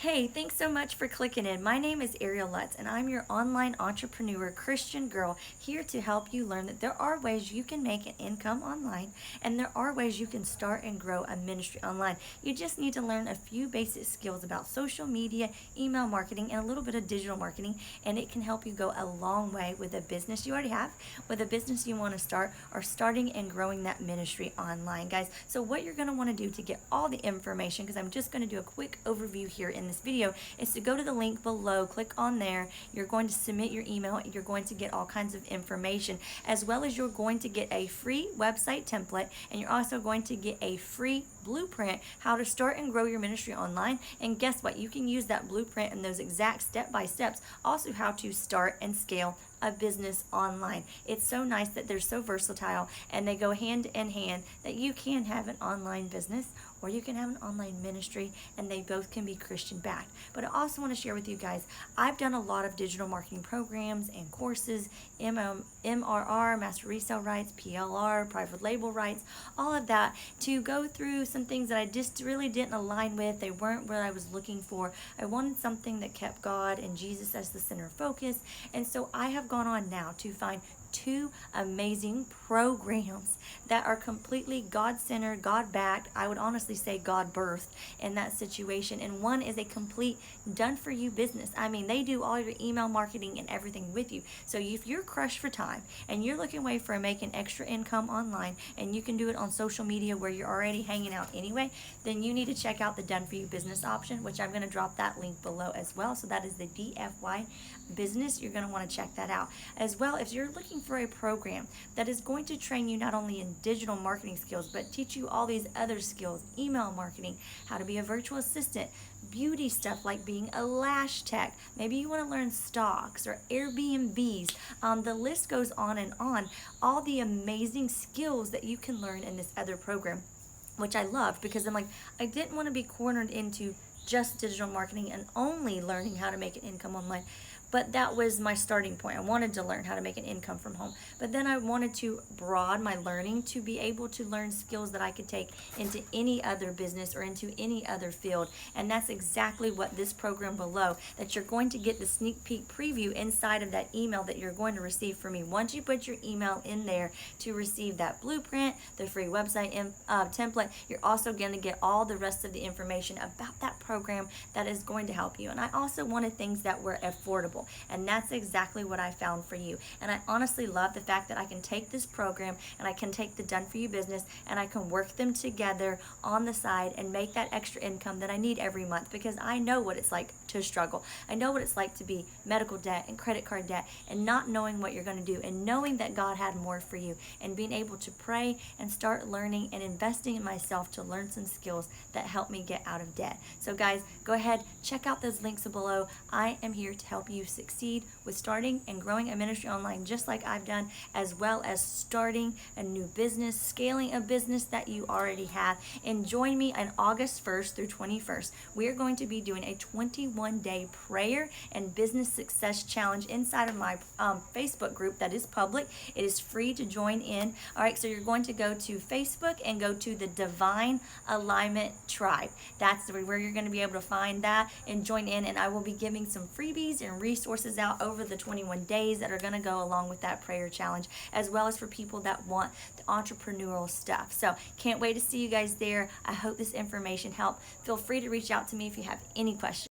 Hey, thanks so much for clicking in. My name is Ariel Lutz, and I'm your online entrepreneur, Christian girl, here to help you learn that there are ways you can make an income online, and there are ways you can start and grow a ministry online. You just need to learn a few basic skills about social media, email marketing, and a little bit of digital marketing, and it can help you go a long way with a business you already have, with a business you want to start, or starting and growing that ministry online, guys. So what you're going to want to do to get all the information, because I'm just going to do a quick overview here in this video, is to go to the link below, click on there. You're going to submit your email. You're going to get all kinds of information, as well as you're going to get a free website template, and you're also going to get a free blueprint how to start and grow your ministry online. And guess what? You can use that blueprint and those exact step-by-steps also how to start and scale a business online. It's so nice that they're so versatile and they go hand in hand, that you can have an online business or you can have an online ministry, and they both can be Christian backed. But I also want to share with you guys, I've done a lot of digital marketing programs and courses, MRR, master resale rights, PLR, private label rights, all of that, to go through some things that I just really didn't align with. They weren't what I was looking for. I wanted something that kept God and Jesus as the center of focus. And so I have gone on now to find two amazing programs that are completely God-centered, God-backed. I would honestly say God-birthed in that situation. And one is a complete done-for-you business. I mean, they do all your email marketing and everything with you. So if you're crushed for time and you're looking way for making extra income online, and you can do it on social media where you're already hanging out anyway, then you need to check out the done-for-you business option, which I'm going to drop that link below as well. So that is the DFY business. You're going to want to check that out as well. If you're looking for a program that is going to train you not only in digital marketing skills, but teach you all these other skills, email marketing, how to be a virtual assistant, beauty stuff like being a lash tech, maybe you want to learn stocks or Airbnbs, the list goes on and on, all the amazing skills that you can learn in this other program, which I loved, because I'm like, I didn't want to be cornered into just digital marketing and only learning how to make an income online. But that was my starting point. I wanted to learn how to make an income from home. But then I wanted to broaden my learning to be able to learn skills that I could take into any other business or into any other field. And that's exactly what this program below, that you're going to get the sneak peek preview inside of that email that you're going to receive from me. Once you put your email in there to receive that blueprint, the free website template, you're also going to get all the rest of the information about that program that is going to help you. And I also wanted things that were affordable. And that's exactly what I found for you. And I honestly love the fact that I can take this program and I can take the Done For You business and I can work them together on the side and make that extra income that I need every month, because I know what it's like to struggle. I know what it's like to be medical debt and credit card debt and not knowing what you're going to do, and knowing that God had more for you, and being able to pray and start learning and investing in myself to learn some skills that help me get out of debt. So guys, go ahead, check out those links below. I am here to help you succeed with starting and growing a ministry online, just like I've done, as well as starting a new business, scaling a business that you already have. And join me on August 1st through 21st. We are going to be doing a 21-day prayer and business success challenge inside of my Facebook group that is public. It is free to join in. All right, so you're going to go to Facebook and go to the Divine Alignment Tribe. That's where you're going to be able to find that and join in. And I will be giving some freebies and resources out over the 21 days that are going to go along with that prayer challenge, as well as for people that want the entrepreneurial stuff. So can't wait to see you guys there. I hope this information helped. Feel free to reach out to me if you have any questions.